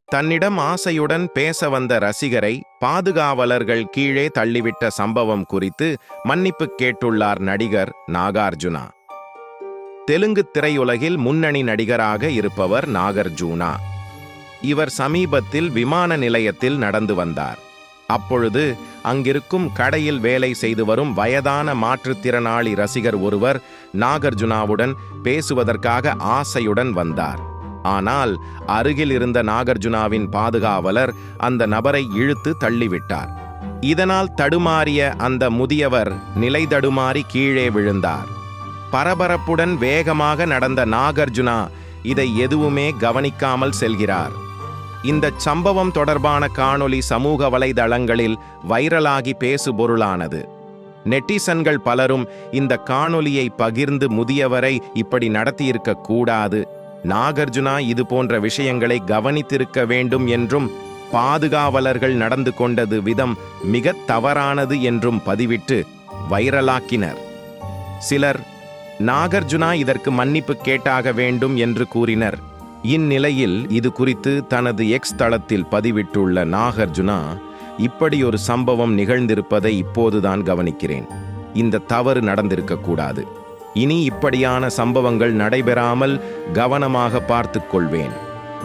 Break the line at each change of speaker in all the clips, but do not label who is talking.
தன்னிடம் ஆசையுடன் பேச வந்த ரசிகரை பாதுகாவலர்கள் கீழே தள்ளிவிட்ட சம்பவம் குறித்து மன்னிப்பு கேட்டுள்ளார் நடிகர் நாகார்ஜுனா. தெலுங்கு திரையுலகில் முன்னணி நடிகராக இருப்பவர் நாகார்ஜுனா. இவர் சமீபத்தில் விமான நிலையத்தில் நடந்து வந்தார். அப்பொழுது அங்கிருக்கும் கடையில் வேலை செய்து வரும் வயதான மாற்றுத்திறனாளி ரசிகர் ஒருவர் நாகார்ஜுனாவுடன் பேசுவதற்காக ஆசையுடன் வந்தார். ஆனால் அருகில் இருந்த நாகார்ஜுனாவின் பாதுகாவலர் அந்த நபரை இழுத்து தள்ளிவிட்டார். இதனால் தடுமாறிய அந்த முதியவர் நிலை தடுமாறி கீழே விழுந்தார். பரபரப்புடன் வேகமாக நடந்த நாகார்ஜுனா இதை எதுவுமே கவனிக்காமல் செல்கிறார். இந்த சம்பவம் தொடர்பான காணொளி சமூக வலைதளங்களில் வைரலாகி பேசுபொருளானது. நெட்டிசன்கள் பலரும் இந்த காணொளியை பகிர்ந்து முதியவரை இப்படி நடத்தியிருக்க கூடாது, நாகார்ஜுனா இது போன்ற விஷயங்களை கவனித்திருக்க வேண்டும் என்றும், பாதுகாவலர்கள் நடந்து கொண்டது விதம் மிக தவறானது என்றும் பதிவிட்டு வைரலாக்கினர். சிலர் நாகார்ஜுனா இதற்கு மன்னிப்பு கேட்டாக வேண்டும் என்று கூறினர். இந்நிலையில் இது குறித்து தனது எக்ஸ் தளத்தில் பதிவிட்டுள்ள நாகார்ஜுனா, இப்படி ஒரு சம்பவம் நிகழ்ந்திருப்பதை இப்போதுதான் கவனிக்கிறேன். இந்த தவறு நடந்திருக்கக்கூடாது. இனி இப்படியான சம்பவங்கள் நடைபெறாமல் கவனமாக பார்த்துக் கொள்வேன்.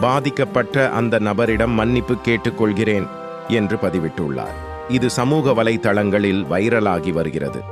பாதிக்கப்பட்ட அந்த நபரிடம் மன்னிப்பு கேட்டுக்கொள்கிறேன் என்று பதிவிட்டுள்ளார். இது சமூக வலைதளங்களில் வைரலாகி வருகிறது.